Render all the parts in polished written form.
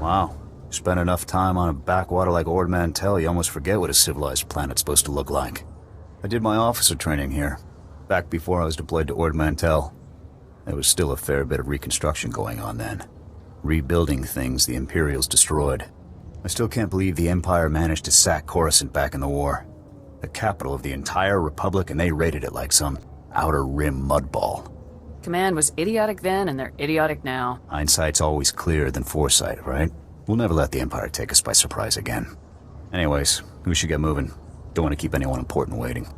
Wow. Spend enough time on a backwater like Ord Mantell, you almost forget what a civilized planet's supposed to look like. I did my officer training here, back before I was deployed to Ord Mantell. There was still a fair bit of reconstruction going on then. Rebuilding things the Imperials destroyed. I still can't believe the Empire managed to sack Coruscant back in the war. The capital of the entire Republic, and they raided it like some outer rim mudball. Command was idiotic then, and they're idiotic now. Hindsight's always clearer than foresight, right? We'll never let the Empire take us by surprise again. Anyways, we should get moving. Don't want to keep anyone important waiting.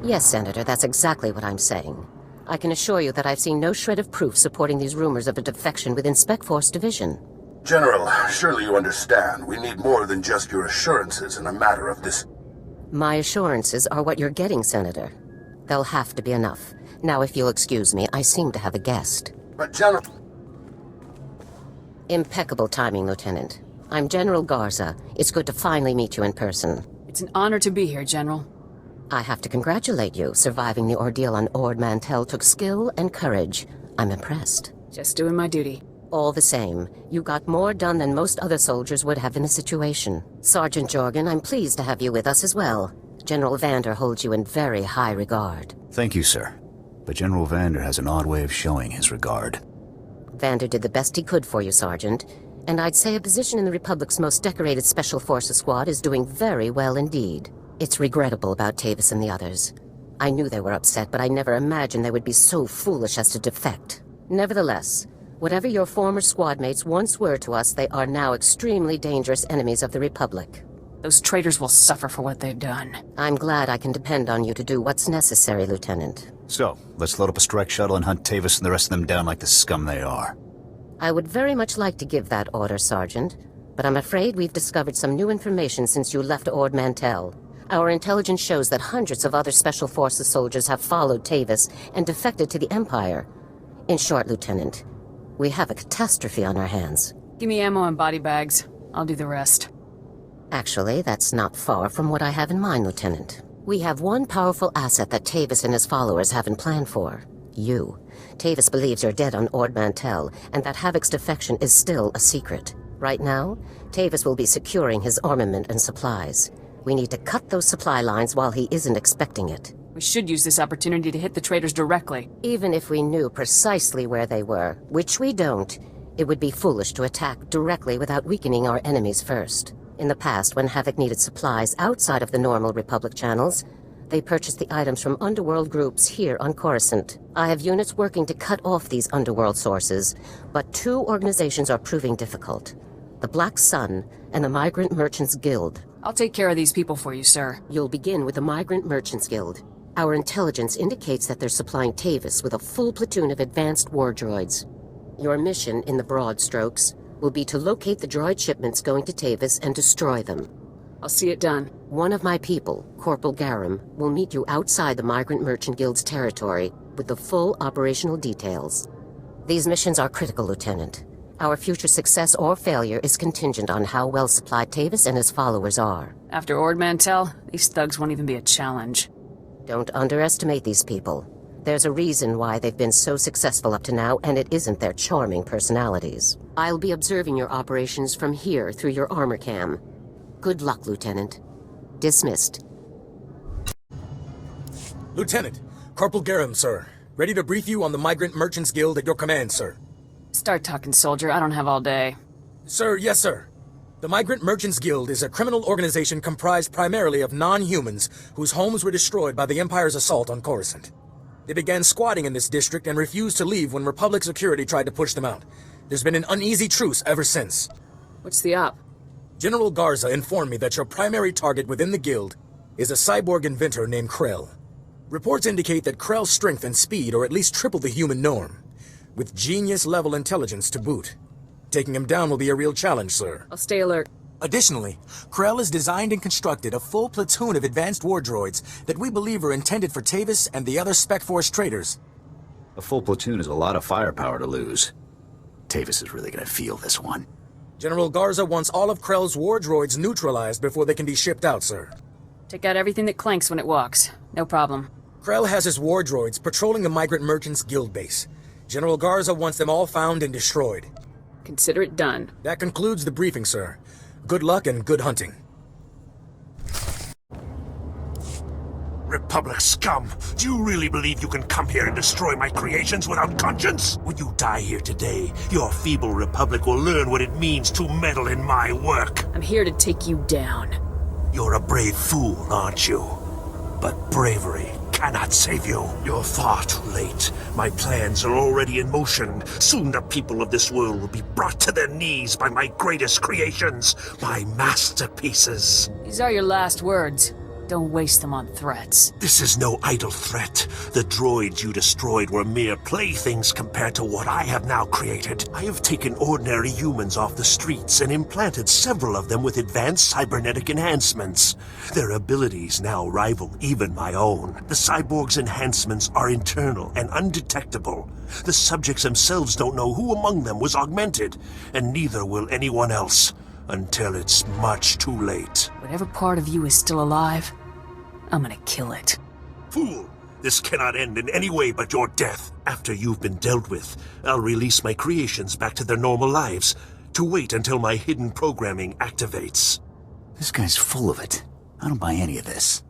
Yes, Senator, that's exactly what I'm saying. I can assure you that I've seen no shred of proof supporting these rumors of a defection within Spec Force Division. General, surely you understand. We need more than just your assurances in a matter of this. My assurances are what you're getting, Senator. They'll have to be enough. Now, if you'll excuse me, I seem to have a guest. But General... Impeccable timing, Lieutenant. I'm General Garza. It's good to finally meet you in person. It's an honor to be here, General. I have to congratulate you. Surviving the ordeal on Ord Mantell took skill and courage. I'm impressed. Just doing my duty. All the same, you got more done than most other soldiers would have in the situation. Sergeant Jorgen, I'm pleased to have you with us as well. General Vander holds you in very high regard. Thank you, sir. But General Vander has an odd way of showing his regard. Vander did the best he could for you, Sergeant. And I'd say a position in the Republic's most decorated Special Forces squad is doing very well indeed. It's regrettable about Tavis and the others. I knew they were upset, but I never imagined they would be so foolish as to defect. Nevertheless, whatever your former squad mates once were to us, they are now extremely dangerous enemies of the Republic. Those traitors will suffer for what they've done. I'm glad I can depend on you to do what's necessary, Lieutenant. So, let's load up a strike shuttle and hunt Tavis and the rest of them down like the scum they are. I would very much like to give that order, Sergeant, but I'm afraid we've discovered some new information since you left Ord Mantell. Our intelligence shows that hundreds of other Special Forces soldiers have followed Tavis and defected to the Empire. In short, Lieutenant, we have a catastrophe on our hands. Give me ammo and body bags. I'll do the rest. Actually, that's not far from what I have in mind, Lieutenant. We have one powerful asset that Tavis and his followers haven't planned for. You. Tavis believes you're dead on Ord Mantell, and that Havoc's defection is still a secret. Right now, Tavis will be securing his armament and supplies. We need to cut those supply lines while he isn't expecting it. We should use this opportunity to hit the traitors directly. Even if we knew precisely where they were, which we don't, it would be foolish to attack directly without weakening our enemies first. In the past, when Havoc needed supplies outside of the normal Republic channels, they purchased the items from underworld groups here on Coruscant. I have units working to cut off these underworld sources, but two organizations are proving difficult. The Black Sun and the Migrant Merchants Guild. I'll take care of these people for you, sir. You'll begin with the Migrant Merchants Guild. Our intelligence indicates that they're supplying Tavis with a full platoon of advanced war droids. Your mission, in the broad strokes, will be to locate the droid shipments going to Tavis and destroy them. I'll see it done. One of my people, Corporal Garum, will meet you outside the Migrant Merchant Guild's territory with the full operational details. These missions are critical, Lieutenant. Our future success or failure is contingent on how well supplied Tavis and his followers are. After Ord Mantell, these thugs won't even be a challenge. Don't underestimate these people. There's a reason why they've been so successful up to now, and it isn't their charming personalities. I'll be observing your operations from here through your armor cam. Good luck, Lieutenant. Dismissed. Lieutenant, Corporal Garum, sir. Ready to brief you on the Migrant Merchants Guild at your command, sir. Start talking, soldier. I don't have all day. Sir, yes, sir. The Migrant Merchants Guild is a criminal organization comprised primarily of non-humans whose homes were destroyed by the Empire's assault on Coruscant. They began squatting in this district and refused to leave when Republic security tried to push them out. There's been an uneasy truce ever since. What's the op? General Garza informed me that your primary target within the guild is a cyborg inventor named Krell. Reports indicate that Krell's strength and speed are at least triple the human norm, with genius-level intelligence to boot. Taking him down will be a real challenge, sir. I'll stay alert. Additionally, Krell has designed and constructed a full platoon of advanced war droids that we believe are intended for Tavis and the other Spec Force traitors. A full platoon is a lot of firepower to lose. Tavis is really gonna feel this one. General Garza wants all of Krell's war droids neutralized before they can be shipped out, sir. Take out everything that clanks when it walks. No problem. Krell has his war droids patrolling the Migrant Merchants Guild base. General Garza wants them all found and destroyed. Consider it done. That concludes the briefing, sir. Good luck and good hunting. Republic scum! Do you really believe you can come here and destroy my creations without conscience? When you die here today, your feeble Republic will learn what it means to meddle in my work. I'm here to take you down. You're a brave fool, aren't you? But bravery cannot save you. You're far too late. My plans are already in motion. Soon the people of this world will be brought to their knees by my greatest creations, my masterpieces. These are your last words. Don't waste them on threats. This is no idle threat. The droids you destroyed were mere playthings compared to what I have now created. I have taken ordinary humans off the streets and implanted several of them with advanced cybernetic enhancements. Their abilities now rival even my own. The cyborgs' enhancements are internal and undetectable. The subjects themselves don't know who among them was augmented, and neither will anyone else, until it's much too late. Whatever part of you is still alive, I'm gonna kill it. Fool! This cannot end in any way but your death. After you've been dealt with, I'll release my creations back to their normal lives, to wait until my hidden programming activates. This guy's full of it. I don't buy any of this.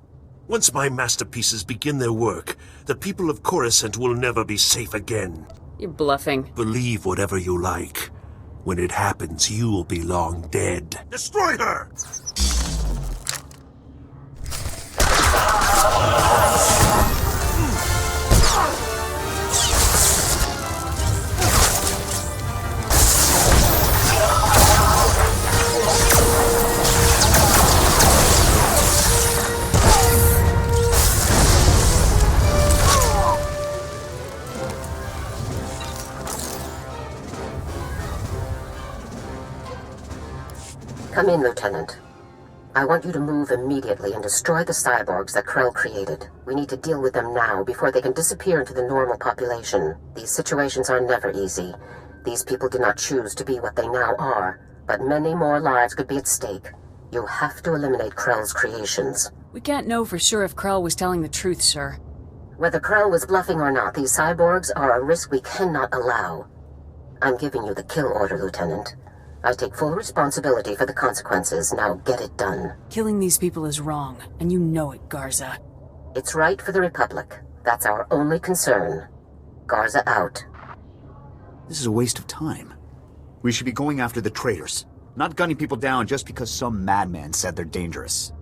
Once my masterpieces begin their work, the people of Coruscant will never be safe again. You're bluffing. Believe whatever you like. When it happens, you'll be long dead. Destroy her! Come in, Lieutenant. I want you to move immediately and destroy the cyborgs that Krell created. We need to deal with them now before they can disappear into the normal population. These situations are never easy. These people did not choose to be what they now are, but many more lives could be at stake. You have to eliminate Krell's creations. We can't know for sure if Krell was telling the truth, sir. Whether Krell was bluffing or not, these cyborgs are a risk we cannot allow. I'm giving you the kill order, Lieutenant. I take full responsibility for the consequences. Now get it done. Killing these people is wrong, and you know it, Garza. It's right for the Republic. That's our only concern. Garza out. This is a waste of time. We should be going after the traitors, not gunning people down just because some madman said they're dangerous.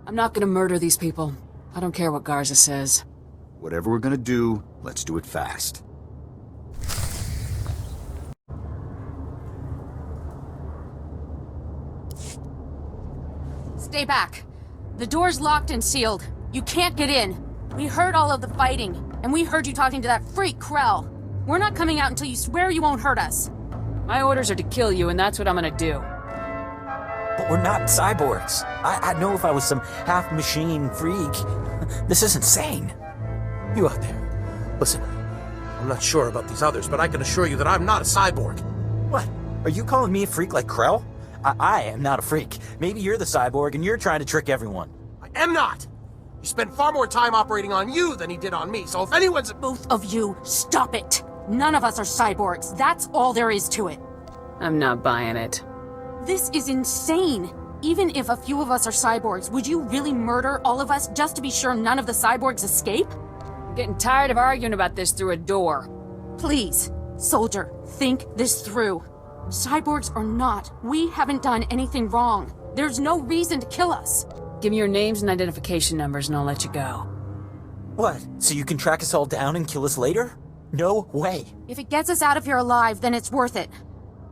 I'm not gonna murder these people. I don't care what Garza says. Whatever we're gonna do, let's do it fast. Stay back. The door's locked and sealed. You can't get in. We heard all of the fighting, and we heard you talking to that freak Krell. We're not coming out until you swear you won't hurt us. My orders are to kill you, and that's what I'm gonna do. But we're not cyborgs. I'd know if I was some half-machine freak. This is insane. You out there. Listen, I'm not sure about these others, but I can assure you that I'm not a cyborg. What? Are you calling me a freak like Krell? I am not a freak. Maybe you're the cyborg and you're trying to trick everyone. I am not! He spent far more time operating on you than he did on me, so if anyone's... Both of you, stop it! None of us are cyborgs. That's all there is to it. I'm not buying it. This is insane. Even if a few of us are cyborgs, would you really murder all of us just to be sure none of the cyborgs escape? I'm getting tired of arguing about this through a door. Please, soldier, think this through. Cyborgs or not, we haven't done anything wrong. There's no reason to kill us. Give me your names and identification numbers and I'll let you go. What? So you can track us all down and kill us later? No way. If it gets us out of here alive, then it's worth it.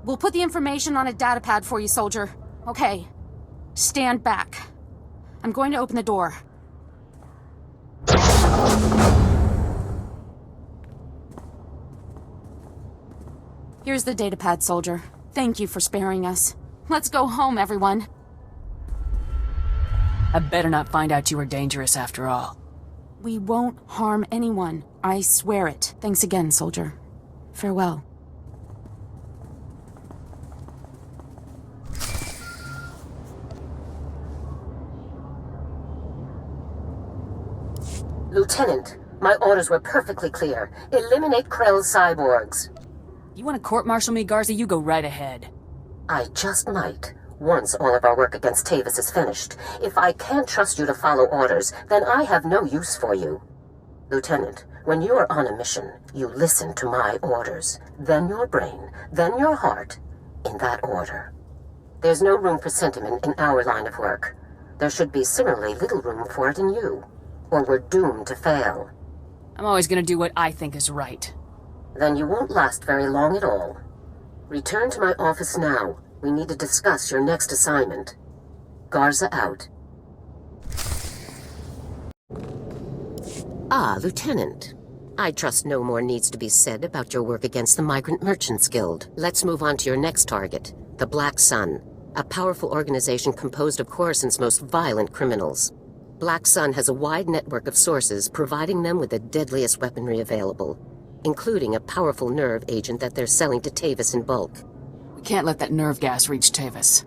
We'll put the information on a datapad for you, soldier. Okay. Stand back. I'm going to open the door. Here's the datapad, soldier. Thank you for sparing us. Let's go home, everyone. I better not find out you were dangerous after all. We won't harm anyone. I swear it. Thanks again, soldier. Farewell. Lieutenant, My orders were perfectly clear. Eliminate Krell's cyborgs. You want to court-martial me, Garza? You go right ahead. I just might. Once all of our work against Tavis is finished. If I can't trust you to follow orders, then I have no use for you. Lieutenant, when you are on a mission, you listen to my orders. Then your brain, then your heart, in that order. There's no room for sentiment in our line of work. There should be similarly little room for it in you, or we're doomed to fail. I'm always gonna do what I think is right. Then you won't last very long at all. Return to my office now. We need to discuss your next assignment. Garza out. Ah, Lieutenant. I trust no more needs to be said about your work against the Migrant Merchants Guild. Let's move on to your next target, the Black Sun, a powerful organization composed of Coruscant's most violent criminals. Black Sun has a wide network of sources providing them with the deadliest weaponry available, including a powerful nerve agent that they're selling to Tavis in bulk. We can't let that nerve gas reach Tavis.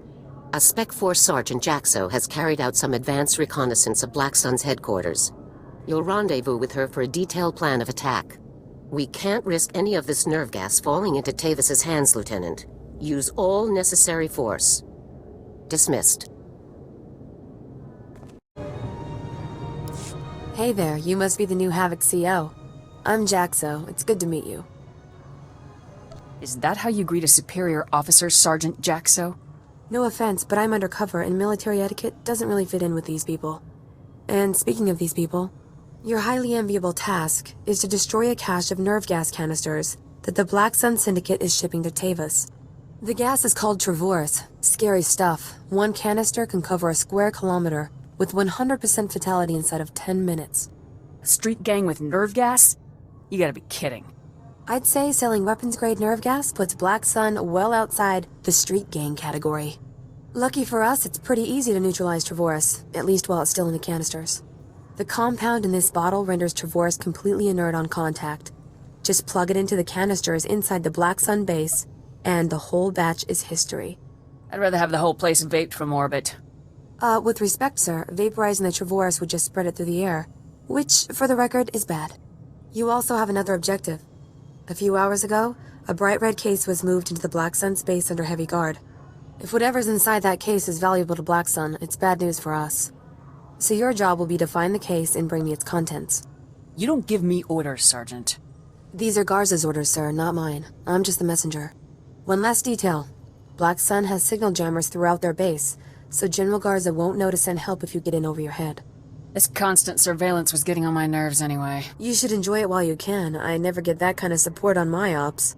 A Spec Force Sergeant Jaxo has carried out some advanced reconnaissance of Black Sun's headquarters. You'll rendezvous with her for a detailed plan of attack. We can't risk any of this nerve gas falling into Tavis's hands, Lieutenant. Use all necessary force. Dismissed. Hey there, you must be the new Havoc CO. I'm Jaxo. It's good to meet you. Is that how you greet a superior officer, Sergeant Jaxo? No offense, but I'm undercover and military etiquette doesn't really fit in with these people. And speaking of these people, your highly enviable task is to destroy a cache of nerve gas canisters that the Black Sun Syndicate is shipping to Tavis. The gas is called Travorus. Scary stuff. One canister can cover a square kilometer with 100% fatality inside of 10 minutes. A street gang with nerve gas? You gotta be kidding. I'd say selling weapons-grade nerve gas puts Black Sun well outside the street gang category. Lucky for us, it's pretty easy to neutralize Travorus, at least while it's still in the canisters. The compound in this bottle renders Travorus completely inert on contact. Just plug it into the canisters inside the Black Sun base, and the whole batch is history. I'd rather have the whole place vaped from orbit. With respect, sir, vaporizing the Travorus would just spread it through the air, which, for the record, is bad. You also have another objective. A few hours ago, a bright red case was moved into the Black Sun space under heavy guard. If whatever's inside that case is valuable to Black Sun, it's bad news for us. So your job will be to find the case and bring me its contents. You don't give me orders, Sergeant. These are Garza's orders, sir, not mine. I'm just the messenger. One last detail. Black Sun has signal jammers throughout their base, so General Garza won't know to send help if you get in over your head. This constant surveillance was getting on my nerves anyway. You should enjoy it while you can. I never get that kind of support on my ops.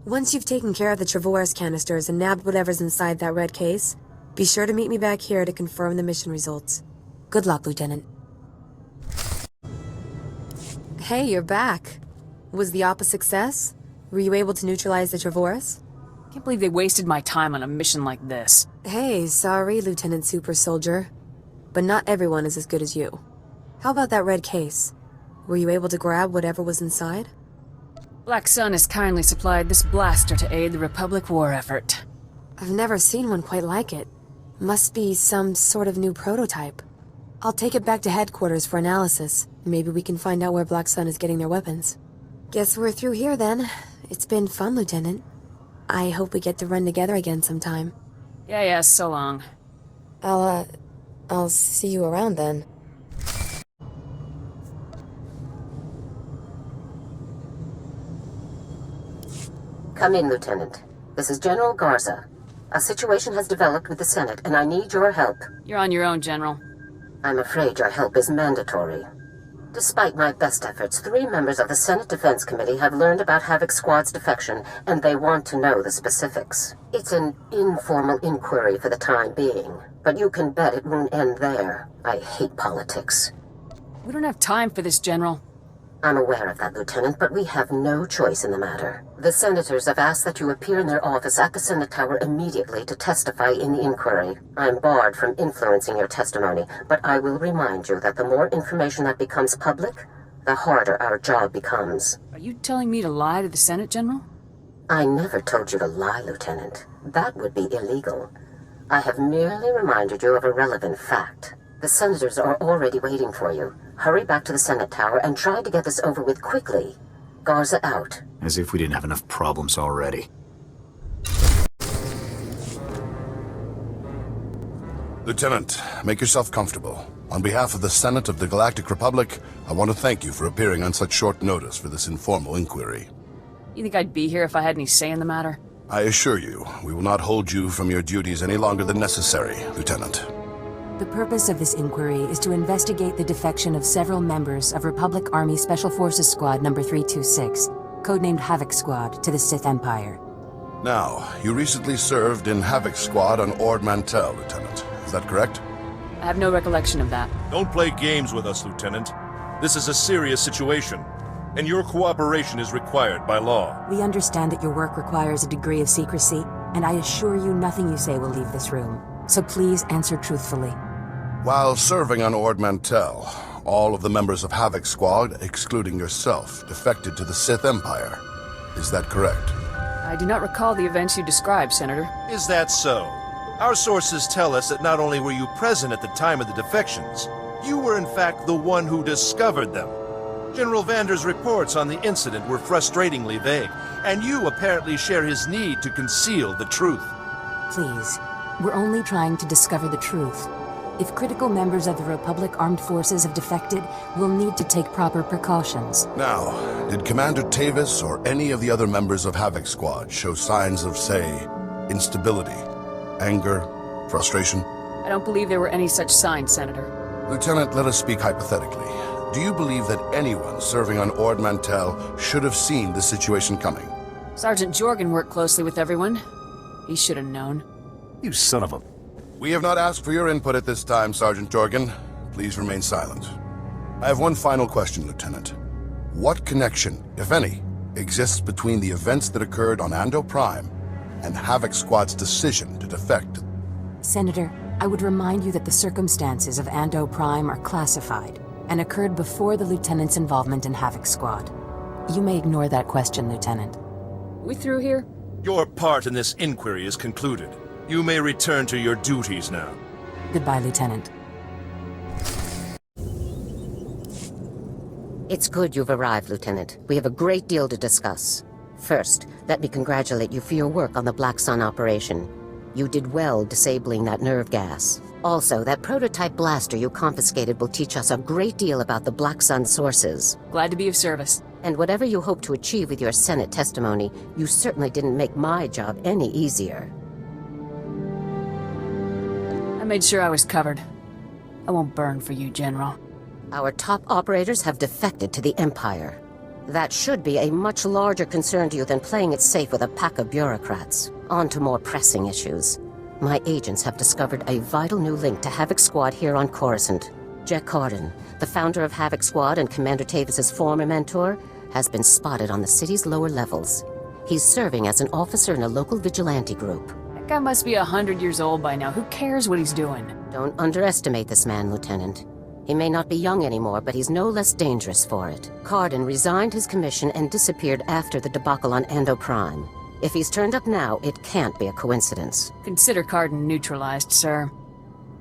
Once you've taken care of the Travorus canisters and nabbed whatever's inside that red case, be sure to meet me back here to confirm the mission results. Good luck, Lieutenant. Hey, you're back. Was the op a success? Were you able to neutralize the Travorus? Can't believe they wasted my time on a mission like this. Hey, sorry, Lieutenant Super Soldier. But not everyone is as good as you. How about that red case? Were you able to grab whatever was inside? Black Sun has kindly supplied this blaster to aid the Republic war effort. I've never seen one quite like it. Must be some sort of new prototype. I'll take it back to headquarters for analysis. Maybe we can find out where Black Sun is getting their weapons. Guess we're through here then. It's been fun, Lieutenant. I hope we get to run together again sometime. Yeah, so long. I'll see you around then. Come in, Lieutenant. This is General Garza. A situation has developed with the Senate, and I need your help. You're on your own, General. I'm afraid your help is mandatory. Despite my best efforts, 3 members of the Senate Defense Committee have learned about Havoc Squad's defection, and they want to know the specifics. It's an informal inquiry for the time being, but you can bet it won't end there. I hate politics. We don't have time for this, General. I'm aware of that, Lieutenant, but we have no choice in the matter. The senators have asked that you appear in their office at the Senate Tower immediately to testify in the inquiry. I'm barred from influencing your testimony, but I will remind you that the more information that becomes public, the harder our job becomes. Are you telling me to lie to the Senate, General? I never told you to lie, Lieutenant. That would be illegal. I have merely reminded you of a relevant fact. The senators are already waiting for you. Hurry back to the Senate Tower and try to get this over with quickly. Garza out. As if we didn't have enough problems already. Lieutenant, make yourself comfortable. On behalf of the Senate of the Galactic Republic, I want to thank you for appearing on such short notice for this informal inquiry. You think I'd be here if I had any say in the matter? I assure you, we will not hold you from your duties any longer than necessary, Lieutenant. The purpose of this inquiry is to investigate the defection of several members of Republic Army Special Forces Squad number 326, codenamed Havoc Squad, to the Sith Empire. Now, you recently served in Havoc Squad on Ord Mantell, Lieutenant. Is that correct? I have no recollection of that. Don't play games with us, Lieutenant. This is a serious situation, and your cooperation is required by law. We understand that your work requires a degree of secrecy, and I assure you nothing you say will leave this room. So please answer truthfully. While serving on Ord Mantell, all of the members of Havoc Squad, excluding yourself, defected to the Sith Empire. Is that correct? I do not recall the events you described, Senator. Is that so? Our sources tell us that not only were you present at the time of the defections, you were in fact the one who discovered them. General Vander's reports on the incident were frustratingly vague, and you apparently share his need to conceal the truth. Please, we're only trying to discover the truth. If critical members of the Republic Armed Forces have defected, we'll need to take proper precautions. Now, did Commander Tavis or any of the other members of Havoc Squad show signs of, say, instability, anger, frustration? I don't believe there were any such signs, Senator. Lieutenant, let us speak hypothetically. Do you believe that anyone serving on Ord Mantell should have seen this situation coming? Sergeant Jorgen worked closely with everyone. He should have known. You son of a... We have not asked for your input at this time, Sergeant Jorgen. Please remain silent. I have one final question, Lieutenant. What connection, if any, exists between the events that occurred on Ando Prime and Havoc Squad's decision to defect? Senator, I would remind you that the circumstances of Ando Prime are classified and occurred before the Lieutenant's involvement in Havoc Squad. You may ignore that question, Lieutenant. We through here? Your part in this inquiry is concluded. You may return to your duties now. Goodbye, Lieutenant. It's good you've arrived, Lieutenant. We have a great deal to discuss. First, let me congratulate you for your work on the Black Sun operation. You did well disabling that nerve gas. Also, that prototype blaster you confiscated will teach us a great deal about the Black Sun sources. Glad to be of service. And whatever you hope to achieve with your Senate testimony, you certainly didn't make my job any easier. I made sure I was covered. I won't burn for you, General. Our top operators have defected to the Empire. That should be a much larger concern to you than playing it safe with a pack of bureaucrats. On to more pressing issues. My agents have discovered a vital new link to Havoc Squad here on Coruscant. Jack Corden, the founder of Havoc Squad and Commander Tavis' former mentor, has been spotted on the city's lower levels. He's serving as an officer in a local vigilante group. That guy must be 100 years old by now. Who cares what he's doing? Don't underestimate this man, Lieutenant. He may not be young anymore, but he's no less dangerous for it. Corden resigned his commission and disappeared after the debacle on Ando Prime. If he's turned up now, it can't be a coincidence. Consider Corden neutralized, sir.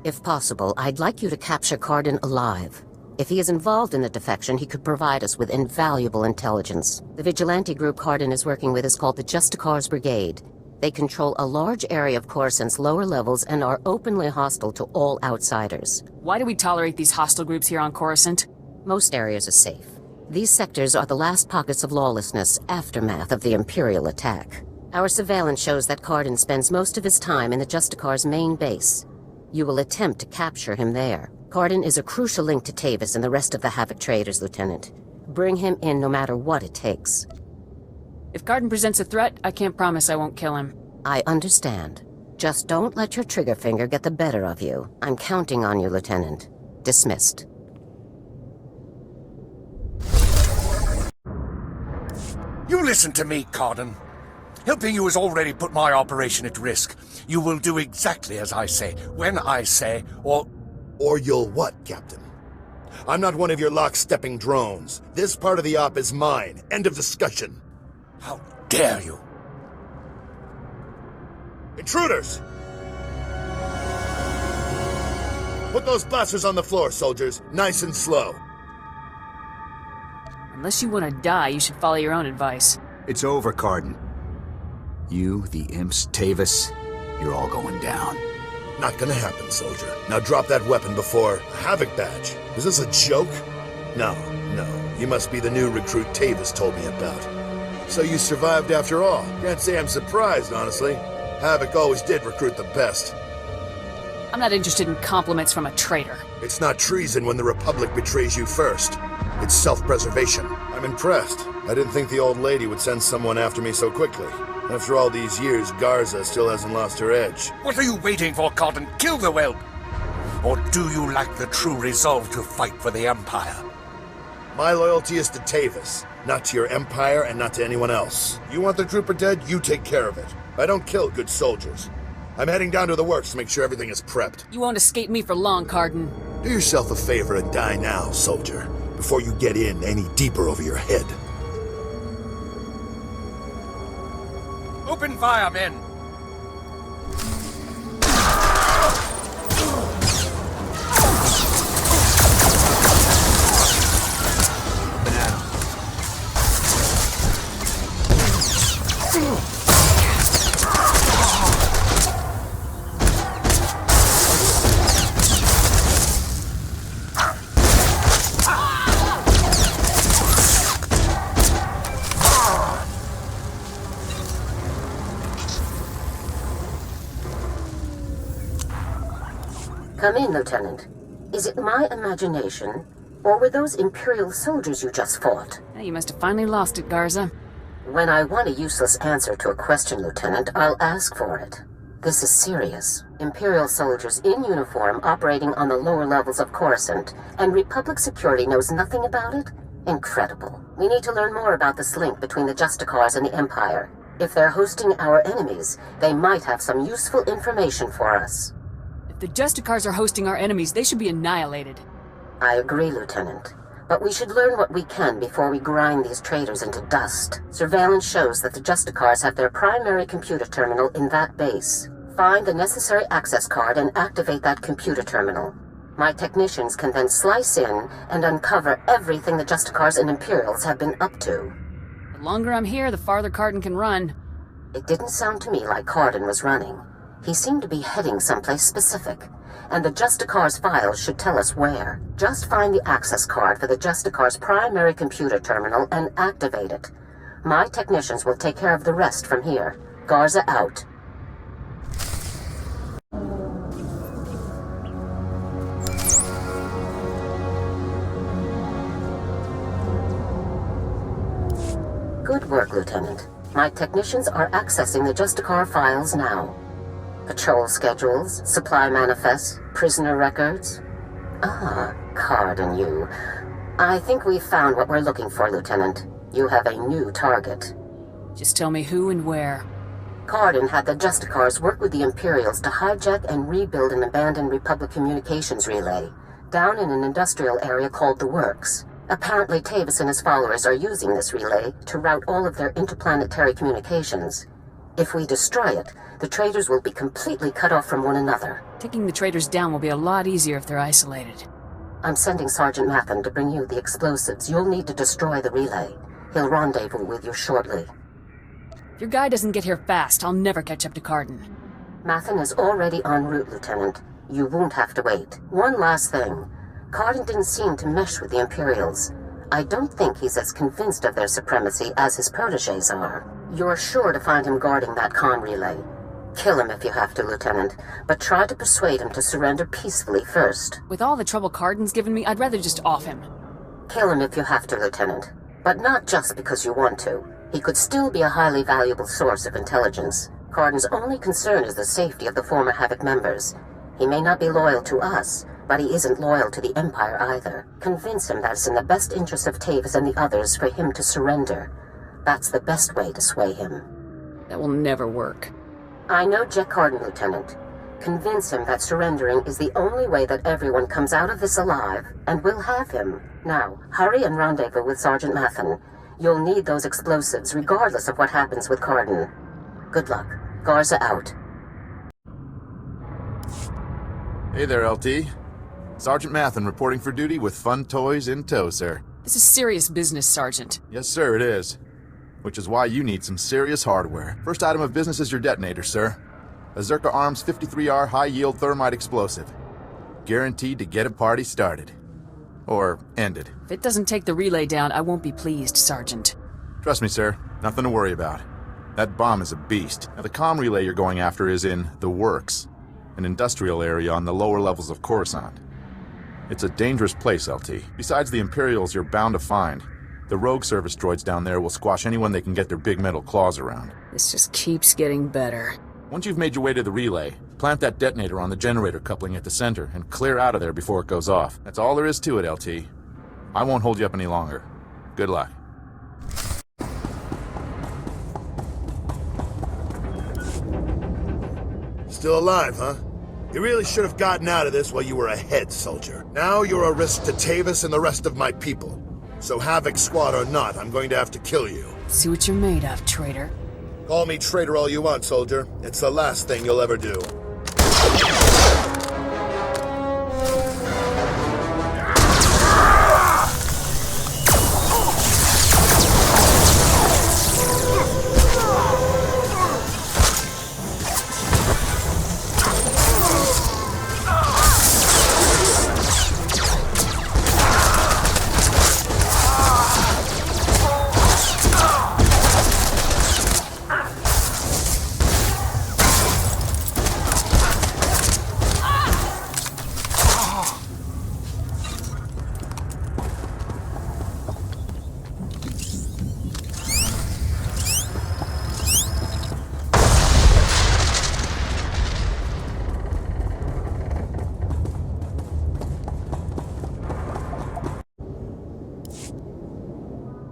If possible, I'd like you to capture Corden alive. If he is involved in the defection, he could provide us with invaluable intelligence. The vigilante group Corden is working with is called the SWTOR's Brigade. They control a large area of Coruscant's lower levels and are openly hostile to all outsiders. Why do we tolerate these hostile groups here on Coruscant? Most areas are safe. These sectors are the last pockets of lawlessness, aftermath of the Imperial attack. Our surveillance shows that Corden spends most of his time in the SWTOR's main base. You will attempt to capture him there. Corden is a crucial link to Tavis and the rest of the Havoc traders, Lieutenant. Bring him in no matter what it takes. If Corden presents a threat, I can't promise I won't kill him. I understand. Just don't let your trigger finger get the better of you. I'm counting on you, Lieutenant. Dismissed. You listen to me, Corden. Helping you has already put my operation at risk. You will do exactly as I say, when I say, or you'll what, Captain? I'm not one of your lock-stepping drones. This part of the op is mine. End of discussion. How dare you? Intruders! Put those blasters on the floor, soldiers. Nice and slow. Unless you want to die, you should follow your own advice. It's over, Cardin. You, the imps, Tavis, you're all going down. Not gonna happen, soldier. Now drop that weapon before... Havoc badge. Is this a joke? No. You must be the new recruit Tavis told me about. So you survived after all. Can't say I'm surprised, honestly. Havoc always did recruit the best. I'm not interested in compliments from a traitor. It's not treason when the Republic betrays you first. It's self-preservation. I'm impressed. I didn't think the old lady would send someone after me so quickly. After all these years, Garza still hasn't lost her edge. What are you waiting for, Cotton? Kill the whelp! Or do you lack the true resolve to fight for the Empire? My loyalty is to Tavis, not to your Empire and not to anyone else. You want the trooper dead, you take care of it. I don't kill good soldiers. I'm heading down to the works to make sure everything is prepped. You won't escape me for long, Cardin. Do yourself a favor and die now, soldier, before you get in any deeper over your head. Open fire, men! Come in, Lieutenant. Is it my imagination, or were those Imperial soldiers you just fought? You must have finally lost it, Garza. When I want a useless answer to a question, Lieutenant, I'll ask for it. This is serious. Imperial soldiers in uniform operating on the lower levels of Coruscant, and Republic security knows nothing about it? Incredible. We need to learn more about this link between the Justicars and the Empire. If they're hosting our enemies, they might have some useful information for us. If the Justicars are hosting our enemies, they should be annihilated. I agree, Lieutenant. But we should learn what we can before we grind these traitors into dust. Surveillance shows that the Justicars have their primary computer terminal in that base. Find the necessary access card and activate that computer terminal. My technicians can then slice in and uncover everything the Justicars and Imperials have been up to. The longer I'm here, the farther Cardin can run. It didn't sound to me like Cardin was running. He seemed to be heading someplace specific, and the Justicar's files should tell us where. Just find the access card for the Justicar's primary computer terminal and activate it. My technicians will take care of the rest from here. Garza out. Good work, Lieutenant. My technicians are accessing the Justicar files now. Patrol schedules, supply manifests, prisoner records. Ah, Cardin, you. I think we've found what we're looking for, Lieutenant. You have a new target. Just tell me who and where. Cardin had the Justicars work with the Imperials to hijack and rebuild an abandoned Republic communications relay down in an industrial area called the Works. Apparently, Tavis and his followers are using this relay to route all of their interplanetary communications. If we destroy it, the traitors will be completely cut off from one another. Taking the traitors down will be a lot easier if they're isolated. I'm sending Sergeant Mathen to bring you the explosives you'll need to destroy the relay. He'll rendezvous with you shortly. If your guy doesn't get here fast, I'll never catch up to Cardin. Mathen is already en route, Lieutenant. You won't have to wait. One last thing. Cardin didn't seem to mesh with the Imperials. I don't think he's as convinced of their supremacy as his protégés are. You're sure to find him guarding that comm relay. Kill him if you have to, Lieutenant, but try to persuade him to surrender peacefully first. With all the trouble Cardin's given me, I'd rather just off him. Kill him if you have to, Lieutenant. But not just because you want to. He could still be a highly valuable source of intelligence. Cardin's only concern is the safety of the former Havoc members. He may not be loyal to us, but he isn't loyal to the Empire either. Convince him that it's in the best interest of Tavis and the others for him to surrender. That's the best way to sway him. That will never work. I know Jack Cardin, Lieutenant. Convince him that surrendering is the only way that everyone comes out of this alive, and we'll have him. Now, hurry and rendezvous with Sergeant Mathen. You'll need those explosives regardless of what happens with Cardin. Good luck. Garza out. Hey there, LT. Sergeant Mathen reporting for duty with fun toys in tow, sir. This is serious business, Sergeant. Yes, sir, it is. Which is why you need some serious hardware. First item of business is your detonator, sir. A Zerka Arms 53R high-yield thermite explosive. Guaranteed to get a party started. Or ended. If it doesn't take the relay down, I won't be pleased, Sergeant. Trust me, sir. Nothing to worry about. That bomb is a beast. Now, the comm relay you're going after is in the Works, an industrial area on the lower levels of Coruscant. It's a dangerous place, LT. Besides the Imperials you're bound to find, the rogue service droids down there will squash anyone they can get their big metal claws around. This just keeps getting better. Once you've made your way to the relay, plant that detonator on the generator coupling at the center and clear out of there before it goes off. That's all there is to it, LT. I won't hold you up any longer. Good luck. Still alive, huh? You really should have gotten out of this while you were ahead, soldier. Now you're a risk to Tavis and the rest of my people. So Havoc Squad or not, I'm going to have to kill you. See what you're made of, traitor. Call me traitor all you want, soldier. It's the last thing you'll ever do.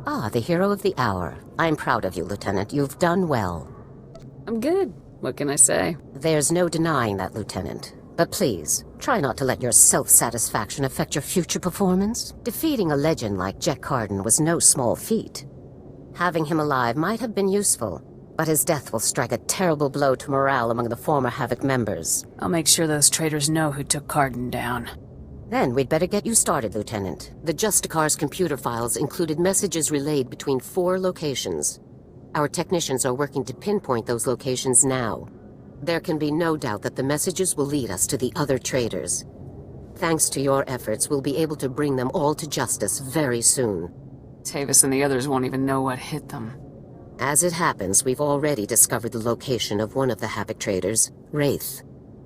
Ah, the hero of the hour. I'm proud of you, Lieutenant. You've done well. I'm good. What can I say? There's no denying that, Lieutenant. But please, try not to let your self-satisfaction affect your future performance. Defeating a legend like Jack Carden was no small feat. Having him alive might have been useful, but his death will strike a terrible blow to morale among the former Havoc members. I'll make sure those traitors know who took Carden down. Then we'd better get you started, Lieutenant. The Justicar's computer files included messages relayed between 4 locations. Our technicians are working to pinpoint those locations now. There can be no doubt that the messages will lead us to the other traitors. Thanks to your efforts, we'll be able to bring them all to justice very soon. Tavis and the others won't even know what hit them. As it happens, we've already discovered the location of one of the Havoc traitors, Wraith.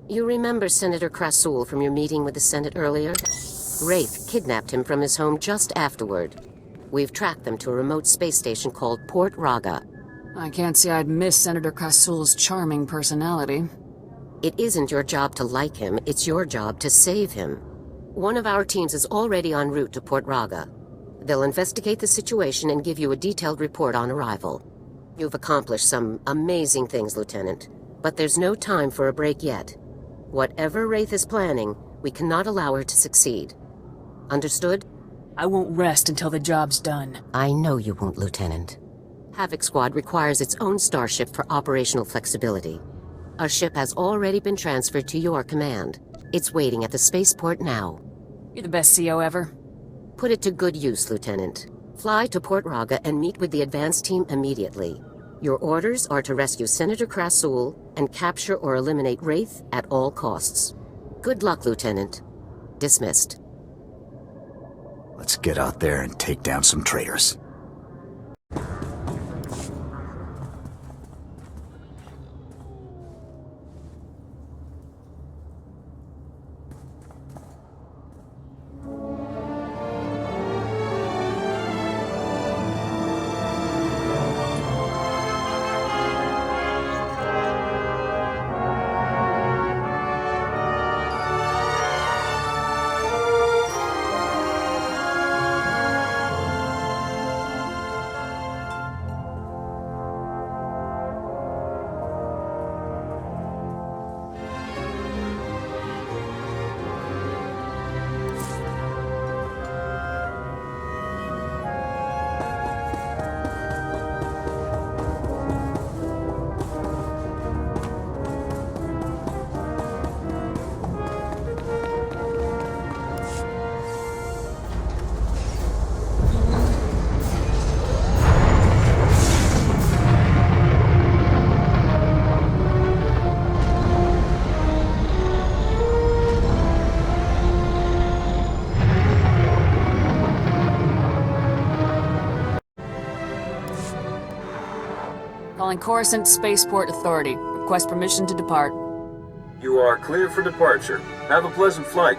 You remember Senator Krasul from your meeting with the Senate earlier? Wraith kidnapped him from his home just afterward. We've tracked them to a remote space station called Port Raga. I can't say I'd miss Senator Krasul's charming personality. It isn't your job to like him, it's your job to save him. One of our teams is already en route to Port Raga. They'll investigate the situation and give you a detailed report on arrival. You've accomplished some amazing things, Lieutenant, but there's no time for a break yet. Whatever Wraith is planning, we cannot allow her to succeed. Understood? I won't rest until the job's done. I know you won't, Lieutenant. Havoc Squad requires its own starship for operational flexibility. Our ship has already been transferred to your command. It's waiting at the spaceport now. You're the best CO ever. Put it to good use, Lieutenant. Fly to Port Raga and meet with the advance team immediately. Your orders are to rescue Senator Krasul and capture or eliminate Wraith at all costs. Good luck, Lieutenant. Dismissed. Let's get out there and take down some traitors. Calling Coruscant Spaceport Authority. Request permission to depart. You are clear for departure. Have a pleasant flight.